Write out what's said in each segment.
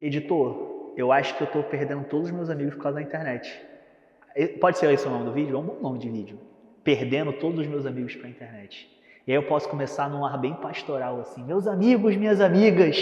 Editor, eu acho que eu tô perdendo todos os meus amigos por causa da internet. Pode ser esse o nome do vídeo? É um bom nome de vídeo. Perdendo todos os meus amigos pra internet. E aí eu posso começar num ar bem pastoral assim. Meus amigos, minhas amigas,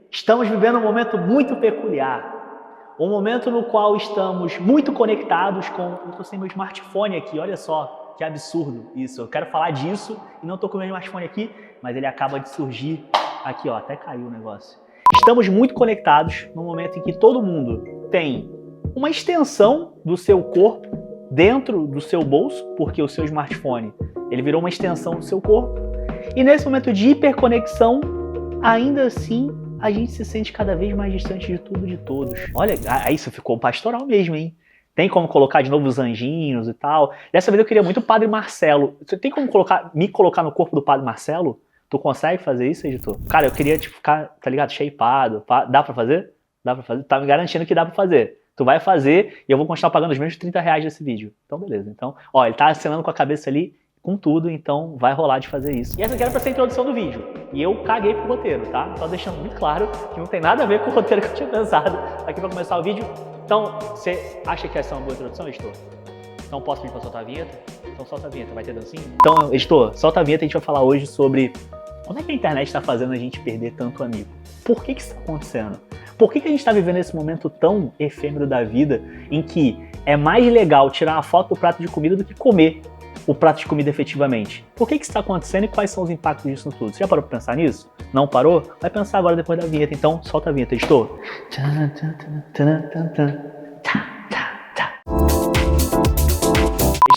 estamos vivendo um momento muito peculiar. Um momento no qual estamos muito conectados com... Eu tô sem meu smartphone aqui, olha só. Que absurdo isso. Eu quero falar disso e não tô com o meu smartphone aqui, mas ele acaba de surgir aqui, ó. Até caiu o negócio. Estamos muito conectados no momento em que todo mundo tem uma extensão do seu corpo dentro do seu bolso, porque o seu smartphone ele virou uma extensão do seu corpo. E nesse momento de hiperconexão, ainda assim, a gente se sente cada vez mais distante de tudo e de todos. Olha, isso ficou pastoral mesmo, hein? Tem como colocar de novo os anjinhos e tal. Dessa vez eu queria muito o Padre Marcelo. Você tem como me colocar no corpo do Padre Marcelo? Tu consegue fazer isso, editor? Cara, eu queria tipo, ficar, tá ligado, shapeado. Dá pra fazer? Dá pra fazer? Tá me garantindo que dá pra fazer. Tu vai fazer e eu vou continuar pagando os mesmos R$30 desse vídeo. Então, beleza. Então, ó, ele tá acenando com a cabeça ali, com tudo, então vai rolar de fazer isso. E essa aqui era pra ser a introdução do vídeo. E eu caguei pro roteiro, tá? Tô deixando muito claro que não tem nada a ver com o roteiro que eu tinha pensado aqui pra começar o vídeo. Então, você acha que essa é uma boa introdução, editor? Então posso pedir pra soltar a vinheta? Então solta a vinheta, vai ter dancinha? Então, editor, solta a vinheta e a gente vai falar hoje sobre como é que a internet está fazendo a gente perder tanto amigo. Por que isso está acontecendo? Por que a gente está vivendo esse momento tão efêmero da vida em que é mais legal tirar uma foto do prato de comida do que comer o prato de comida efetivamente? Por que isso está acontecendo e quais são os impactos disso tudo? Você já parou para pensar nisso? Não parou? Vai pensar agora depois da vinheta, então solta a vinheta, editor.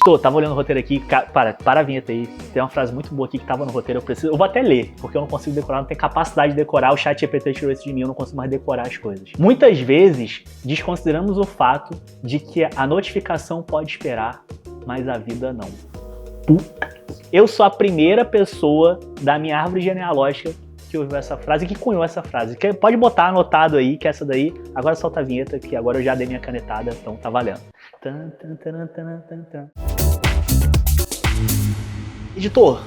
Editor, tava olhando o roteiro aqui, para a vinheta aí, tem uma frase muito boa aqui que tava no roteiro, eu vou até ler, porque eu não consigo decorar, não tenho capacidade de decorar, o ChatGPT tirou isso de mim, eu não consigo mais decorar as coisas. Muitas vezes, desconsideramos o fato de que a notificação pode esperar, mas a vida não. Eu sou a primeira pessoa da minha árvore genealógica que ouviu essa frase e que cunhou essa frase. Pode botar anotado aí, que essa daí, agora solta a vinheta, que agora eu já dei minha canetada, então tá valendo. Editor,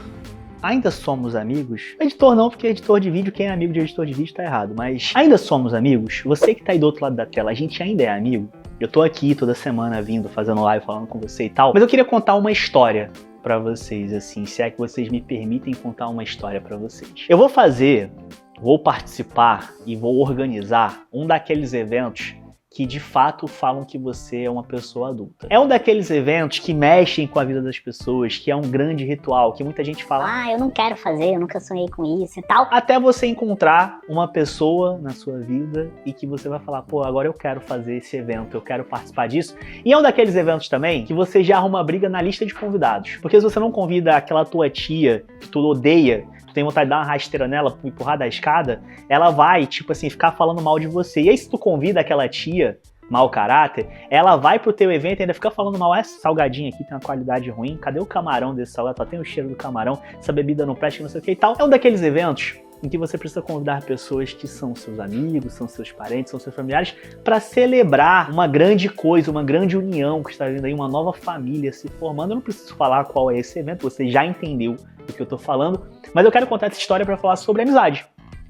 ainda somos amigos? Editor não, porque editor de vídeo, quem é amigo de editor de vídeo tá errado, mas ainda somos amigos? Você que tá aí do outro lado da tela, a gente ainda é amigo? Eu tô aqui toda semana vindo, fazendo live, falando com você e tal, mas eu queria contar uma história pra vocês, assim, se é que vocês me permitem contar uma história pra vocês. Eu vou participar e vou organizar um daqueles eventos que de fato falam que você é uma pessoa adulta. É um daqueles eventos que mexem com a vida das pessoas, que é um grande ritual, que muita gente fala, ah, eu não quero fazer, eu nunca sonhei com isso e tal. Até você encontrar uma pessoa na sua vida e que você vai falar, pô, agora eu quero fazer esse evento, eu quero participar disso. E é um daqueles eventos também que você já arruma briga na lista de convidados. Porque se você não convida aquela tua tia que tu odeia, tem vontade de dar uma rasteira nela, empurrar da escada, ela vai, tipo assim, ficar falando mal de você. E aí se tu convida aquela tia, mau caráter, ela vai pro teu evento e ainda fica falando mal, essa salgadinha aqui tem uma qualidade ruim, cadê o camarão desse salgado? Só tem o cheiro do camarão, essa bebida não presta, não sei o que e tal. É um daqueles eventos em que você precisa convidar pessoas que são seus amigos, são seus parentes, são seus familiares, para celebrar uma grande coisa, uma grande união que está vindo aí, uma nova família se formando. Eu não preciso falar qual é esse evento, você já entendeu do que eu tô falando, mas eu quero contar essa história para falar sobre amizade.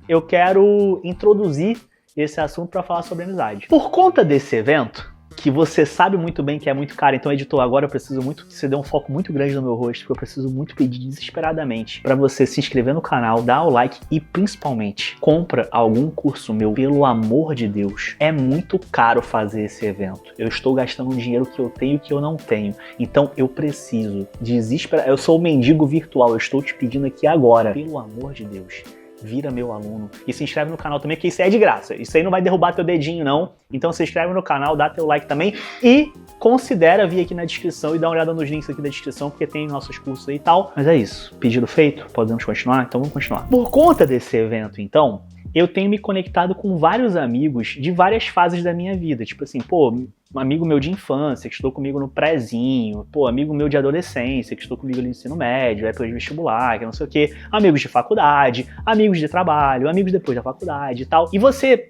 Eu quero introduzir esse assunto para falar sobre amizade. Por conta desse evento, que você sabe muito bem que é muito caro, então, editor, agora eu preciso muito que você dê um foco muito grande no meu rosto, porque eu preciso muito pedir desesperadamente para você se inscrever no canal, dar o like e, principalmente, compra algum curso meu, pelo amor de Deus. É muito caro fazer esse evento. Eu estou gastando um dinheiro que eu tenho e que eu não tenho. Então, eu preciso desesperar. Eu sou o mendigo virtual, eu estou te pedindo aqui agora, pelo amor de Deus. Vira meu aluno e se inscreve no canal também, que isso é de graça. Isso aí não vai derrubar teu dedinho, não. Então se inscreve no canal, dá teu like também e considera vir aqui na descrição e dá uma olhada nos links aqui da descrição, porque tem nossos cursos aí e tal. Mas é isso. Pedido feito? Podemos continuar? Então vamos continuar. Por conta desse evento, então, eu tenho me conectado com vários amigos de várias fases da minha vida. Tipo assim, pô, um amigo meu de infância, que estudou comigo no prézinho, pô, amigo meu de adolescência, que estudou comigo no ensino médio, época de vestibular, que não sei o quê, amigos de faculdade, amigos de trabalho, amigos depois da faculdade e tal. E você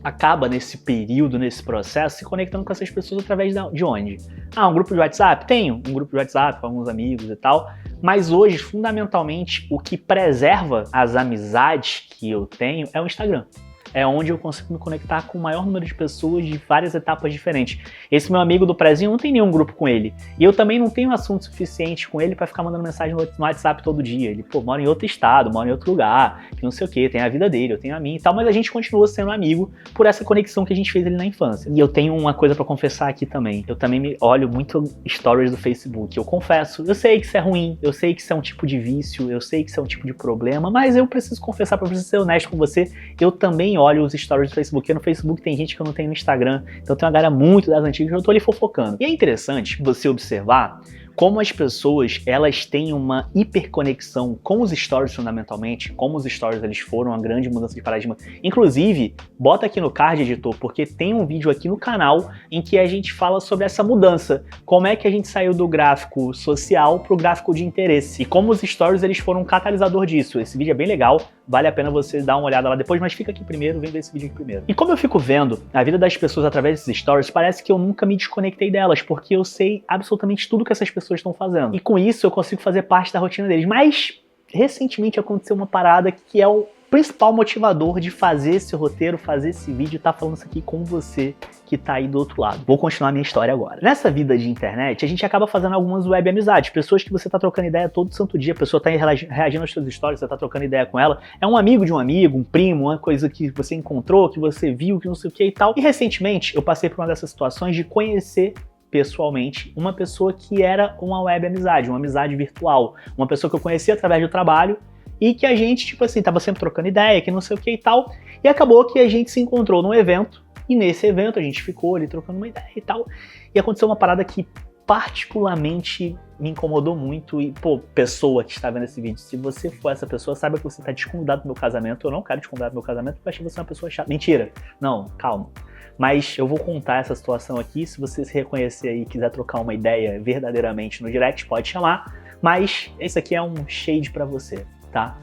acaba nesse período, nesse processo, se conectando com essas pessoas através de onde? Ah, um grupo de WhatsApp? Tenho um grupo de WhatsApp com alguns amigos e tal, mas hoje, fundamentalmente, o que preserva as amizades que eu tenho é o Instagram. é onde eu consigo me conectar com o maior número de pessoas de várias etapas diferentes. Esse meu amigo do prezinho, não tem nenhum grupo com ele. E eu também não tenho assunto suficiente com ele pra ficar mandando mensagem no WhatsApp todo dia. Ele, mora em outro estado, mora em outro lugar, que não sei o que, tem a vida dele, eu tenho a minha e tal, mas a gente continua sendo amigo por essa conexão que a gente fez ali na infância. E eu tenho uma coisa pra confessar aqui também. Eu também me olho muito stories do Facebook. Eu confesso, eu sei que isso é ruim, eu sei que isso é um tipo de vício, eu sei que isso é um tipo de problema, mas eu preciso confessar, eu preciso ser honesto com você, eu também olho os stories do Facebook, porque no Facebook tem gente que eu não tenho no Instagram, então tem uma galera muito das antigas que eu tô ali fofocando. E é interessante você observar como as pessoas, elas têm uma hiperconexão com os stories fundamentalmente, como os stories eles foram uma grande mudança de paradigma. Inclusive, bota aqui no card, editor, porque tem um vídeo aqui no canal em que a gente fala sobre essa mudança, como é que a gente saiu do gráfico social para o gráfico de interesse, e como os stories eles foram um catalisador disso. Esse vídeo é bem legal, vale a pena você dar uma olhada lá depois, mas fica aqui primeiro, vem ver esse vídeo aqui primeiro. E como eu fico vendo a vida das pessoas através desses stories, parece que eu nunca me desconectei delas, porque eu sei absolutamente tudo que essas pessoas estão fazendo. E com isso eu consigo fazer parte da rotina deles. Mas recentemente aconteceu uma parada que é o principal motivador de fazer esse roteiro, fazer esse vídeo e tá falando isso aqui com você que tá aí do outro lado. Vou continuar minha história agora. Nessa vida de internet, a gente acaba fazendo algumas web amizades, pessoas que você tá trocando ideia todo santo dia, a pessoa tá reagindo às suas histórias, você tá trocando ideia com ela, é um amigo de um amigo, um primo, uma coisa que você encontrou, que você viu, que não sei o que e tal. E recentemente eu passei por uma dessas situações de conhecer pessoalmente uma pessoa que era uma web amizade, uma amizade virtual, uma pessoa que eu conhecia através do trabalho e que a gente, tipo assim, tava sempre trocando ideia, que não sei o que e tal, e acabou que a gente se encontrou num evento, e nesse evento a gente ficou ali trocando uma ideia e tal, e aconteceu uma parada que particularmente me incomodou muito, e pessoa que está vendo esse vídeo, se você for essa pessoa, saiba que você está desconvidado do meu casamento, eu não quero te convidar do meu casamento, porque eu achei você uma pessoa chata. Mentira, não, calma. Mas eu vou contar essa situação aqui, se você se reconhecer aí e quiser trocar uma ideia verdadeiramente no direct, pode chamar, mas esse aqui é um shade pra você, tá?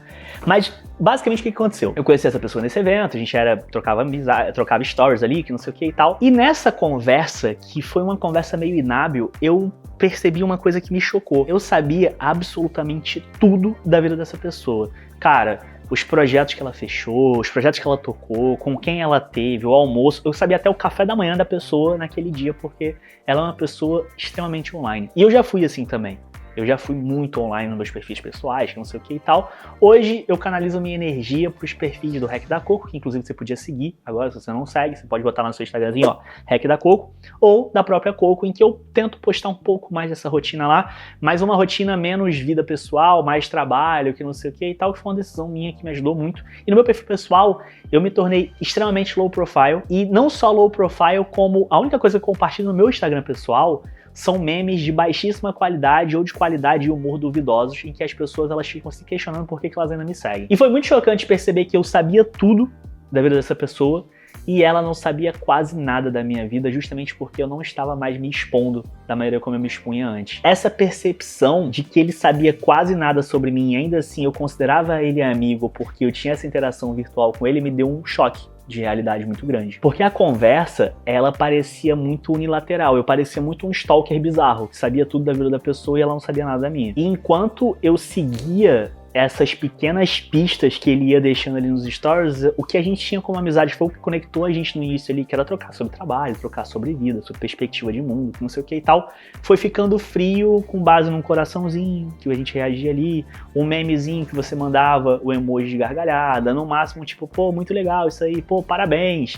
Mas, basicamente, o que aconteceu? Eu conheci essa pessoa nesse evento, a gente trocava stories ali, que não sei o que e tal, e nessa conversa, que foi uma conversa meio inábil, eu percebi uma coisa que me chocou. Eu sabia absolutamente tudo da vida dessa pessoa. Cara, os projetos que ela fechou, os projetos que ela tocou, com quem ela teve, o almoço, eu sabia até o café da manhã da pessoa naquele dia, porque ela é uma pessoa extremamente online. E eu já fui assim também. Eu já fui muito online nos meus perfis pessoais, que não sei o que e tal. Hoje eu canalizo minha energia pros perfis do Hack da Coco, que inclusive você podia seguir. Agora, se você não segue, você pode botar lá no seu Instagramzinho, ó, Hack da Coco, ou da própria Coco, em que eu tento postar um pouco mais dessa rotina lá, mas uma rotina menos vida pessoal, mais trabalho, que não sei o que e tal, que foi uma decisão minha que me ajudou muito. E no meu perfil pessoal, eu me tornei extremamente low profile, e não só low profile, como a única coisa que eu compartilho no meu Instagram pessoal são memes de baixíssima qualidade ou de qualidade e humor duvidosos, em que as pessoas elas ficam se questionando por que elas ainda me seguem. E foi muito chocante perceber que eu sabia tudo da vida dessa pessoa e ela não sabia quase nada da minha vida, justamente porque eu não estava mais me expondo da maneira como eu me expunha antes. Essa percepção de que ele sabia quase nada sobre mim e ainda assim eu considerava ele amigo porque eu tinha essa interação virtual com ele me deu um choque de realidade muito grande. Porque a conversa, ela parecia muito unilateral, eu parecia muito um stalker bizarro, que sabia tudo da vida da pessoa e ela não sabia nada da minha. E enquanto eu seguia essas pequenas pistas que ele ia deixando ali nos stories, o que a gente tinha como amizade foi o que conectou a gente no início ali, que era trocar sobre trabalho, trocar sobre vida, sobre perspectiva de mundo, que não sei o que e tal, foi ficando frio com base num coraçãozinho, que a gente reagia ali, um memezinho que você mandava, o emoji de gargalhada, no máximo tipo, muito legal isso aí, parabéns,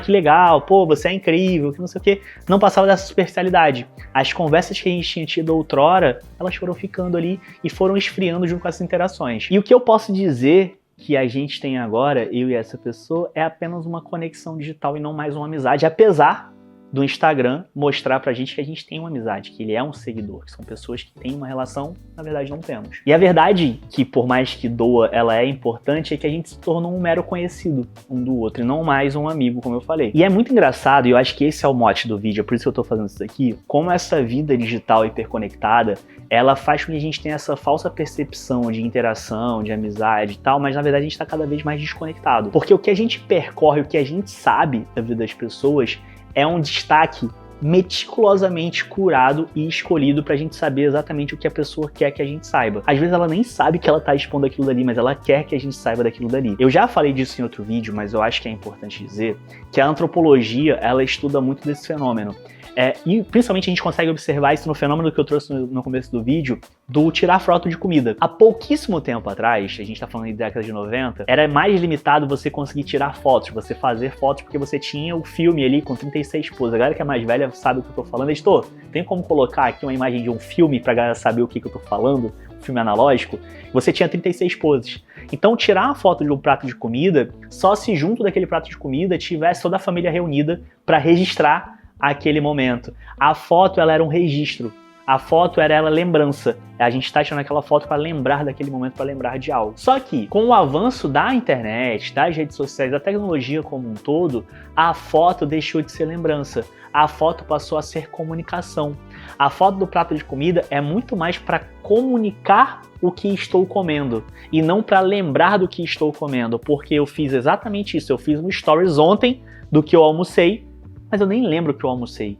que legal, você é incrível, que não sei o que, não passava dessa superficialidade. As conversas que a gente tinha tido outrora, elas foram ficando ali e foram esfriando junto com essas interações. E o que eu posso dizer que a gente tem agora, eu e essa pessoa, é apenas uma conexão digital e não mais uma amizade, apesar do Instagram mostrar pra gente que a gente tem uma amizade, que ele é um seguidor, que são pessoas que têm uma relação, na verdade não temos. E a verdade, que por mais que doa, ela é importante, é que a gente se tornou um mero conhecido um do outro, e não mais um amigo, como eu falei. E é muito engraçado, e eu acho que esse é o mote do vídeo, é por isso que eu tô fazendo isso aqui, como essa vida digital hiperconectada, ela faz com que a gente tenha essa falsa percepção de interação, de amizade e tal, mas na verdade a gente tá cada vez mais desconectado. Porque o que a gente percorre, o que a gente sabe da vida das pessoas, é um destaque meticulosamente curado e escolhido pra gente saber exatamente o que a pessoa quer que a gente saiba. Às vezes ela nem sabe que ela tá expondo aquilo dali, mas ela quer que a gente saiba daquilo dali. Eu já falei disso em outro vídeo, mas eu acho que é importante dizer que a antropologia, ela estuda muito desse fenômeno. E principalmente a gente consegue observar isso no fenômeno que eu trouxe no começo do vídeo, do tirar foto de comida. Há pouquíssimo tempo atrás, a gente tá falando de década de 90, era mais limitado você conseguir tirar fotos, você fazer fotos, porque você tinha o filme ali com 36 poses. A galera que é mais velha sabe o que eu tô falando. Editor, tem como colocar aqui uma imagem de um filme pra galera saber o que eu tô falando? Um filme analógico? Você tinha 36 poses. Então, tirar uma foto de um prato de comida, só se junto daquele prato de comida tivesse toda a família reunida pra registrar aquele momento. A foto, ela era um registro. A foto era ela lembrança. A gente está tirando aquela foto para lembrar daquele momento, para lembrar de algo. Só que, com o avanço da internet, das redes sociais, da tecnologia como um todo, a foto deixou de ser lembrança. A foto passou a ser comunicação. A foto do prato de comida é muito mais para comunicar o que estou comendo e não para lembrar do que estou comendo, porque eu fiz exatamente isso. Eu fiz um stories ontem do que eu almocei, mas eu nem lembro que eu almocei,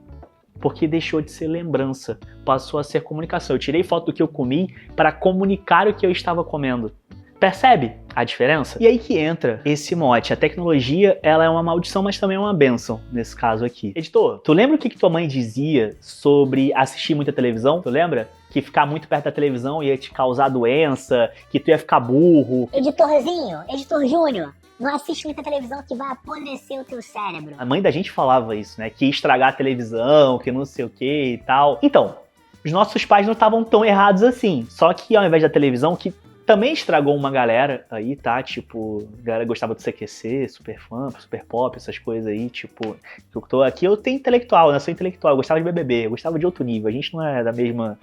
porque deixou de ser lembrança, passou a ser comunicação. Eu tirei foto do que eu comi para comunicar o que eu estava comendo. Percebe a diferença? E aí que entra esse mote. A tecnologia, ela é uma maldição, mas também é uma bênção, nesse caso aqui. Editor, tu lembra o que tua mãe dizia sobre assistir muita televisão? Tu lembra? Que ficar muito perto da televisão ia te causar doença, que tu ia ficar burro. Editorzinho, editor Júnior, não assiste muita televisão que vai apodrecer o teu cérebro. A mãe da gente falava isso, né? Que ia estragar a televisão, que não sei o que e tal. Então, os nossos pais não estavam tão errados assim. Só que ao invés da televisão, que também estragou uma galera aí, tá? Tipo, a galera gostava do CQC, Super Fã, Super Pop, essas coisas aí, tipo... Eu tô aqui, eu tenho intelectual, né? Eu sou intelectual, eu gostava de BBB, eu gostava de outro nível. A gente não é da mesma...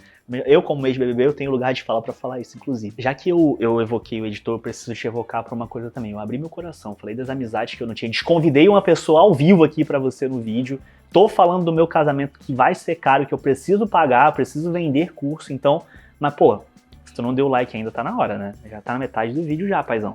Eu, como ex-BBB, eu tenho lugar de falar pra falar isso, inclusive. Já que eu evoquei o editor, eu preciso te evocar pra uma coisa também. Eu abri meu coração, falei das amizades que eu não tinha. Desconvidei uma pessoa ao vivo aqui pra você no vídeo. Tô falando do meu casamento que vai ser caro, que eu preciso pagar, preciso vender curso, então... Mas, pô, se tu não deu like ainda, tá na hora, né? Já tá na metade do vídeo já, paizão.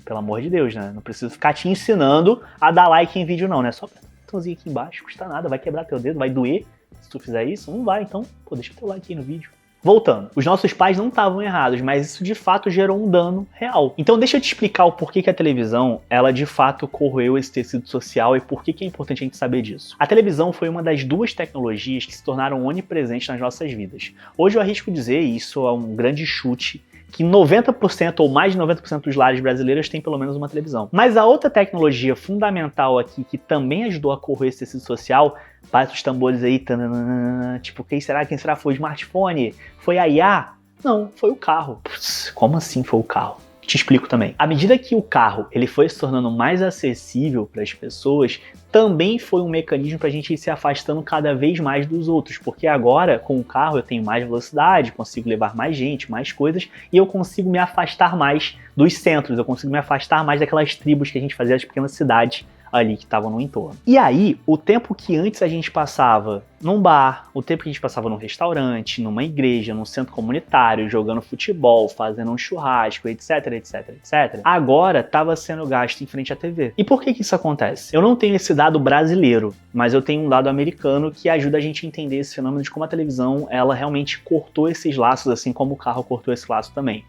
Pelo amor de Deus, né? Não preciso ficar te ensinando a dar like em vídeo, não, né? Só aperta um botãozinho aqui embaixo, custa nada, vai quebrar teu dedo, vai doer. Se tu fizer isso, não vai, então, pô, deixa teu like aí no vídeo. Voltando, os nossos pais não estavam errados, mas isso de fato gerou um dano real. Então deixa eu te explicar o porquê que a televisão, ela de fato corroeu esse tecido social e por que é importante a gente saber disso. A televisão foi uma das duas tecnologias que se tornaram onipresentes nas nossas vidas. Hoje eu arrisco dizer, e isso é um grande chute, que 90% ou mais de 90% dos lares brasileiros têm pelo menos uma televisão. Mas a outra tecnologia fundamental aqui, que também ajudou a corroer esse tecido social, bate os tambores aí, tananana, tipo, quem será? Foi o smartphone? Foi a IA? Não, foi o carro. Putz, como assim foi o carro? Te explico também. À medida que o carro ele foi se tornando mais acessível para as pessoas, também foi um mecanismo para a gente ir se afastando cada vez mais dos outros, porque agora com o carro eu tenho mais velocidade, consigo levar mais gente, mais coisas, e eu consigo me afastar mais dos centros, eu consigo me afastar mais daquelas tribos que a gente fazia nas pequenas cidades ali que estavam no entorno. E aí, o tempo que antes a gente passava num bar, o tempo que a gente passava num restaurante, numa igreja, num centro comunitário, jogando futebol, fazendo um churrasco, etc, etc, etc, agora estava sendo gasto em frente à TV. E por que isso acontece? Eu não tenho esse dado brasileiro, mas eu tenho um dado americano que ajuda a gente a entender esse fenômeno de como a televisão, ela realmente cortou esses laços, assim como o carro cortou esse laço também.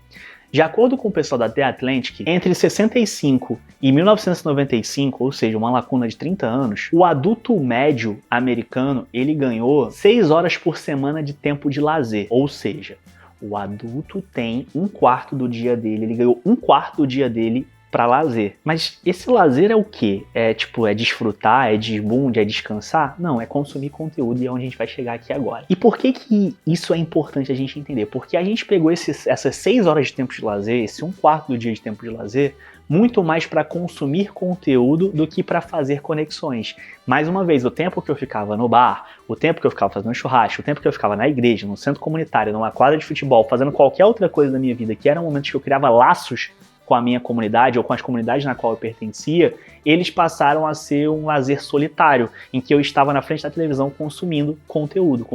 De acordo com o pessoal da The Atlantic, entre 65 e 1995, ou seja, uma lacuna de 30 anos, o adulto médio americano, ele ganhou 6 horas por semana de tempo de lazer. Ou seja, o adulto tem um quarto do dia dele, ele ganhou um quarto do dia dele para lazer. Mas esse lazer é o quê? É desfrutar, é desbunde, é descansar? Não, é consumir conteúdo e é onde a gente vai chegar aqui agora. E por que isso é importante a gente entender? Porque a gente pegou essas 6 horas de tempo de lazer, esse um quarto do dia de tempo de lazer, muito mais para consumir conteúdo do que para fazer conexões. Mais uma vez, o tempo que eu ficava no bar, o tempo que eu ficava fazendo churrasco, o tempo que eu ficava na igreja, no centro comunitário, numa quadra de futebol, fazendo qualquer outra coisa da minha vida, que eram momentos que eu criava laços com a minha comunidade ou com as comunidades na qual eu pertencia, eles passaram a ser um lazer solitário, em que eu estava na frente da televisão consumindo conteúdo,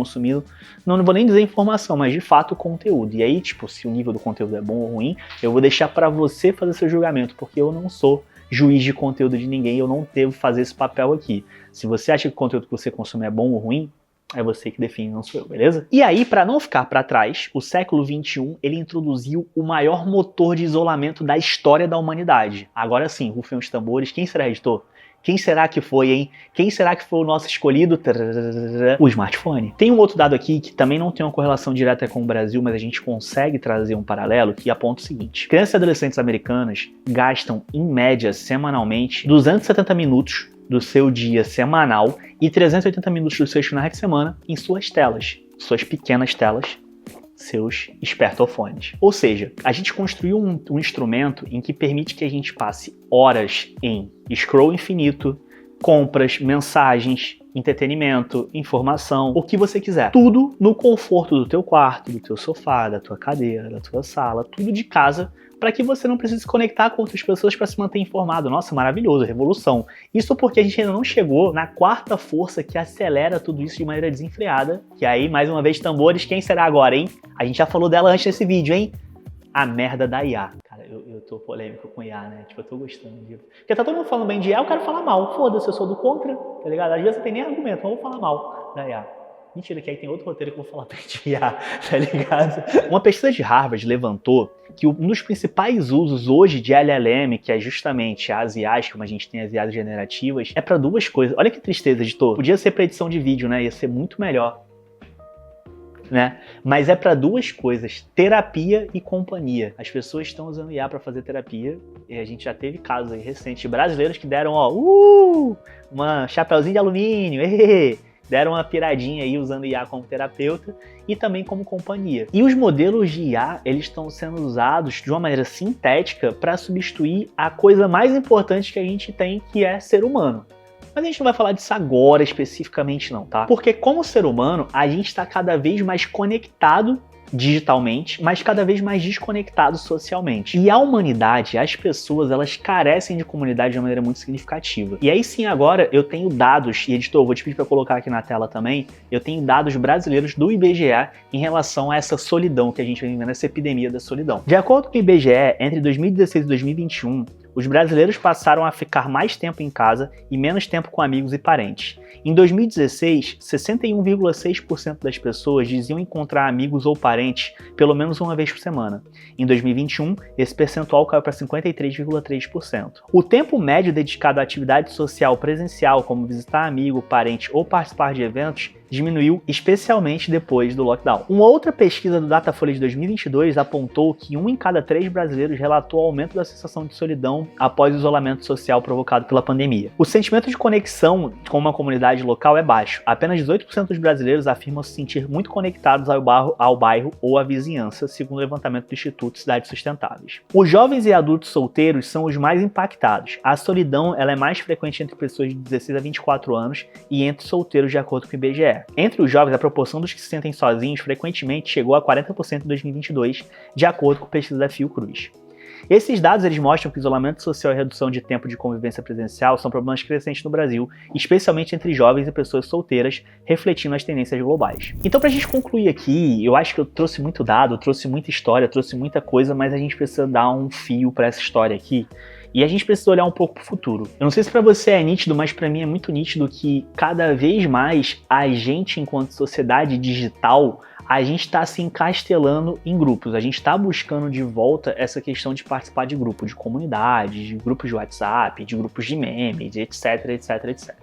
não vou nem dizer informação, mas de fato conteúdo. E aí, se o nível do conteúdo é bom ou ruim, eu vou deixar para você fazer seu julgamento, porque eu não sou juiz de conteúdo de ninguém, eu não devo fazer esse papel aqui. Se você acha que o conteúdo que você consome é bom ou ruim, é você que define, não sou eu, beleza? E aí, para não ficar para trás, o século XXI, ele introduziu o maior motor de isolamento da história da humanidade. Agora sim, rufem os tambores. Quem será, editor? Quem será que foi, hein? Quem será que foi o nosso escolhido? O smartphone. Tem um outro dado aqui que também não tem uma correlação direta com o Brasil, mas a gente consegue trazer um paralelo que aponta o seguinte. Crianças e adolescentes americanas gastam, em média, semanalmente, 270 minutos do seu dia semanal e 380 minutos dos seus finais de semana em suas telas, suas pequenas telas, seus espertofones. Ou seja, a gente construiu um instrumento em que permite que a gente passe horas em scroll infinito, compras, mensagens, entretenimento, informação, o que você quiser. Tudo no conforto do teu quarto, do teu sofá, da tua cadeira, da tua sala, tudo de casa, para que você não precise se conectar com outras pessoas para se manter informado. Nossa, maravilhoso, revolução. Isso porque a gente ainda não chegou na quarta força que acelera tudo isso de maneira desenfreada. Que aí, mais uma vez, tambores, quem será agora, hein? A gente já falou dela antes desse vídeo, hein? A merda da IA. Cara, eu tô polêmico com IA, né? Tipo, eu tô gostando de... Porque tá todo mundo falando bem de IA, eu quero falar mal. Foda-se, eu sou do contra, tá ligado? Às vezes não tem nem argumento, mas eu vou falar mal da IA. Mentira, que aí tem outro roteiro que eu vou falar bem de IA, tá ligado? Uma pesquisa de Harvard levantou que um dos principais usos hoje de LLM, que é justamente as IAs, como a gente tem as IAs generativas, é para duas coisas. Olha que tristeza, editor. Podia ser para edição de vídeo, né? Ia ser muito melhor. Né? Mas é para duas coisas, terapia e companhia. As pessoas estão usando IA para fazer terapia e a gente já teve casos aí recentes de brasileiros que deram, uma chapeuzinho de alumínio, deram uma piradinha aí usando IA como terapeuta e também como companhia. E os modelos de IA, eles estão sendo usados de uma maneira sintética para substituir a coisa mais importante que a gente tem, que é ser humano. Mas a gente não vai falar disso agora especificamente não, tá? Porque como ser humano, a gente está cada vez mais conectado digitalmente, mas cada vez mais desconectado socialmente. E a humanidade, as pessoas, elas carecem de comunidade de uma maneira muito significativa. E aí sim, agora eu tenho dados, e editor, vou te pedir para colocar aqui na tela também, eu tenho dados brasileiros do IBGE em relação a essa solidão que a gente vem vendo, essa epidemia da solidão. De acordo com o IBGE, entre 2016 e 2021, os brasileiros passaram a ficar mais tempo em casa e menos tempo com amigos e parentes. Em 2016, 61,6% das pessoas diziam encontrar amigos ou parentes pelo menos uma vez por semana. Em 2021, esse percentual caiu para 53,3%. O tempo médio dedicado à atividade social presencial, como visitar amigo, parente ou participar de eventos, diminuiu especialmente depois do lockdown. Uma outra pesquisa do Datafolha de 2022 apontou que 1 em cada 3 brasileiros relatou aumento da sensação de solidão após o isolamento social provocado pela pandemia. O sentimento de conexão com uma comunidade local é baixo. Apenas 18% dos brasileiros afirmam se sentir muito conectados ao bairro ou à vizinhança, segundo o levantamento do Instituto Cidades Sustentáveis. Os jovens e adultos solteiros são os mais impactados. A solidão ela é mais frequente entre pessoas de 16 a 24 anos e entre solteiros, de acordo com o IBGE. Entre os jovens, a proporção dos que se sentem sozinhos frequentemente chegou a 40% em 2022, de acordo com a pesquisa da Fiocruz. Esses dados eles mostram que o isolamento social e a redução de tempo de convivência presencial são problemas crescentes no Brasil, especialmente entre jovens e pessoas solteiras, refletindo as tendências globais. Então, para a gente concluir aqui, eu acho que eu trouxe muito dado, eu trouxe muita história, eu trouxe muita coisa, mas a gente precisa dar um fio para essa história aqui. E a gente precisa olhar um pouco pro futuro. Eu não sei se para você é nítido, mas para mim é muito nítido que cada vez mais a gente, enquanto sociedade digital, a gente está se encastelando em grupos. A gente está buscando de volta essa questão de participar de grupos de comunidade, de grupos de WhatsApp, de grupos de memes, etc, etc, etc.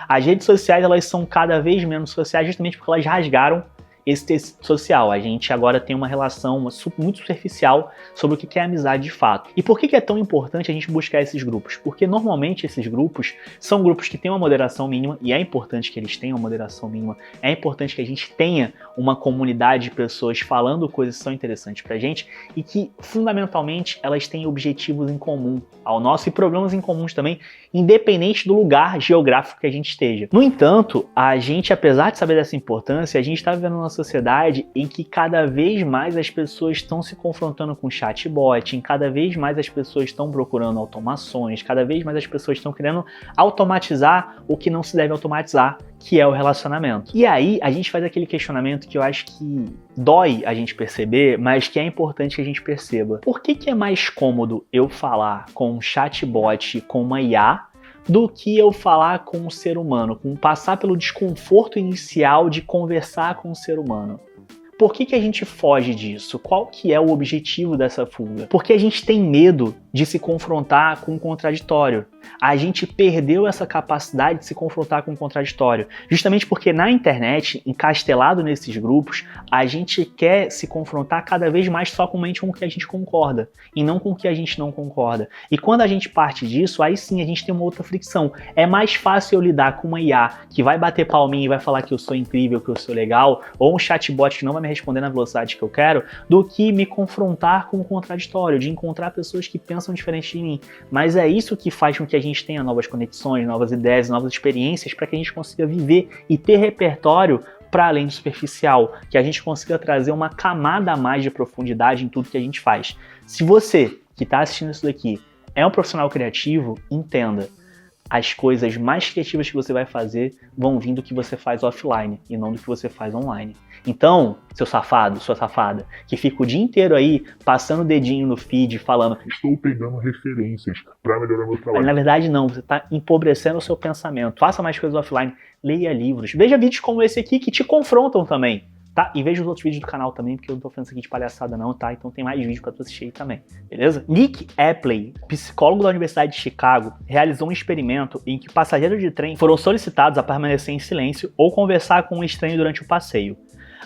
As redes sociais, elas são cada vez menos sociais justamente porque elas rasgaram esse tecido social. A gente agora tem uma relação muito superficial sobre o que é amizade de fato. E por que é tão importante a gente buscar esses grupos? Porque normalmente esses grupos são grupos que têm uma moderação mínima, e é importante que eles tenham uma moderação mínima, é importante que a gente tenha uma comunidade de pessoas falando coisas que são interessantes pra gente e que, fundamentalmente, elas têm objetivos em comum ao nosso e problemas em comuns também, independente do lugar geográfico que a gente esteja. No entanto, a gente, apesar de saber dessa importância, a gente está vivendo uma sociedade em que cada vez mais as pessoas estão se confrontando com chatbot, em cada vez mais as pessoas estão procurando automações, cada vez mais as pessoas estão querendo automatizar o que não se deve automatizar, que é o relacionamento. E aí a gente faz aquele questionamento que eu acho que dói a gente perceber, mas que é importante que a gente perceba. Por que é mais cômodo eu falar com um chatbot, com uma IA, do que eu falar com um ser humano, com passar pelo desconforto inicial de conversar com um ser humano? Por que a gente foge disso? Qual que é o objetivo dessa fuga? Porque a gente tem medo de se confrontar com o contraditório. A gente perdeu essa capacidade de se confrontar com o contraditório. Justamente porque na internet, encastelado nesses grupos, a gente quer se confrontar cada vez mais somente com o que a gente concorda e não com o que a gente não concorda. E quando a gente parte disso, aí sim a gente tem uma outra fricção. É mais fácil eu lidar com uma IA que vai bater palminha e vai falar que eu sou incrível, que eu sou legal, ou um chatbot que não vai me responder na velocidade que eu quero, do que me confrontar com o contraditório, de encontrar pessoas que pensam diferente de mim. Mas é isso que faz com que a gente tenha novas conexões, novas ideias, novas experiências, para que a gente consiga viver e ter repertório para além do superficial, que a gente consiga trazer uma camada a mais de profundidade em tudo que a gente faz. Se você que está assistindo isso daqui é um profissional criativo, entenda, as coisas mais criativas que você vai fazer vão vir do que você faz offline e não do que você faz online. Então, seu safado, sua safada, que fica o dia inteiro aí passando o dedinho no feed falando estou pegando referências para melhorar meu trabalho. Mas na verdade não, você está empobrecendo o seu pensamento. Faça mais coisas offline, leia livros, veja vídeos como esse aqui que te confrontam também. Tá? E veja os outros vídeos do canal também, porque eu não tô fazendo isso aqui de palhaçada não, tá? Então tem mais vídeo pra tu assistir aí também, beleza? Nick Epley, psicólogo da Universidade de Chicago, realizou um experimento em que passageiros de trem foram solicitados a permanecer em silêncio ou conversar com um estranho durante o passeio.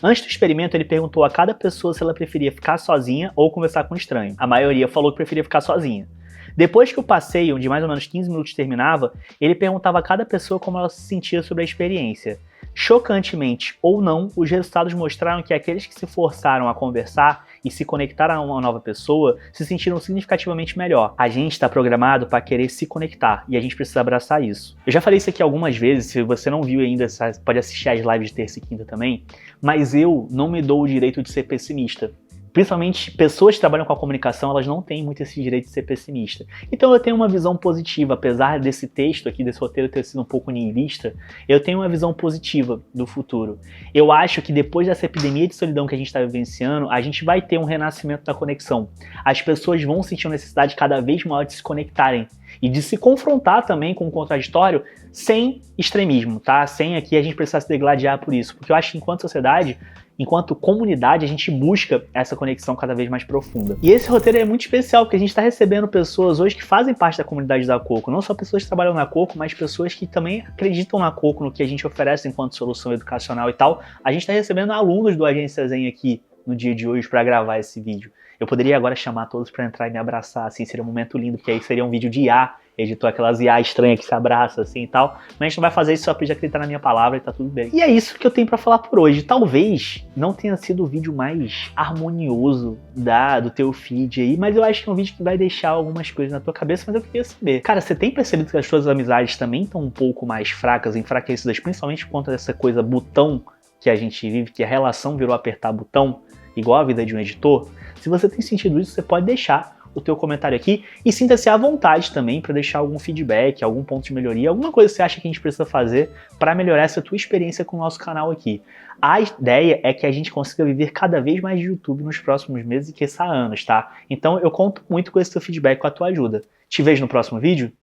Antes do experimento, ele perguntou a cada pessoa se ela preferia ficar sozinha ou conversar com um estranho. A maioria falou que preferia ficar sozinha. Depois que o passeio, de mais ou menos 15 minutos, terminava, ele perguntava a cada pessoa como ela se sentia sobre a experiência. Chocantemente ou não, os resultados mostraram que aqueles que se forçaram a conversar e se conectaram a uma nova pessoa se sentiram significativamente melhor. A gente está programado para querer se conectar e a gente precisa abraçar isso. Eu já falei isso aqui algumas vezes, se você não viu ainda, pode assistir as lives de terça e quinta também, mas eu não me dou o direito de ser pessimista. Principalmente pessoas que trabalham com a comunicação, elas não têm muito esse direito de ser pessimista. Então eu tenho uma visão positiva, apesar desse texto aqui, desse roteiro ter sido um pouco nihilista, eu tenho uma visão positiva do futuro. Eu acho que depois dessa epidemia de solidão que a gente está vivenciando, a gente vai ter um renascimento da conexão. As pessoas vão sentir uma necessidade cada vez maior de se conectarem e de se confrontar também com o contraditório sem extremismo, tá? Sem aqui a gente precisar se degladiar por isso, porque eu acho que enquanto sociedade, enquanto comunidade, a gente busca essa conexão cada vez mais profunda. E esse roteiro é muito especial, porque a gente está recebendo pessoas hoje que fazem parte da comunidade da Coco. Não só pessoas que trabalham na Coco, mas pessoas que também acreditam na Coco, no que a gente oferece enquanto solução educacional e tal. A gente está recebendo alunos do Agência Zen aqui no dia de hoje para gravar esse vídeo. Eu poderia agora chamar todos para entrar e me abraçar, assim, seria um momento lindo, porque aí seria um vídeo de IA, editou aquelas IA estranhas que se abraçam assim e tal, mas a gente não vai fazer isso só pra acreditar na minha palavra e tá tudo bem. E é isso que eu tenho pra falar por hoje. Talvez não tenha sido o vídeo mais harmonioso do teu feed aí, mas eu acho que é um vídeo que vai deixar algumas coisas na tua cabeça, mas eu queria saber. Cara, você tem percebido que as tuas amizades também estão um pouco mais fracas, enfraquecidas, principalmente por conta dessa coisa botão que a gente vive, que a relação virou apertar botão, igual a vida de um editor? Se você tem sentido isso, você pode deixar o teu comentário aqui e sinta-se à vontade também para deixar algum feedback, algum ponto de melhoria, alguma coisa que você acha que a gente precisa fazer para melhorar essa tua experiência com o nosso canal aqui. A ideia é que a gente consiga viver cada vez mais de YouTube nos próximos meses e quiçá anos, tá? Então eu conto muito com esse teu feedback, com a tua ajuda. Te vejo no próximo vídeo.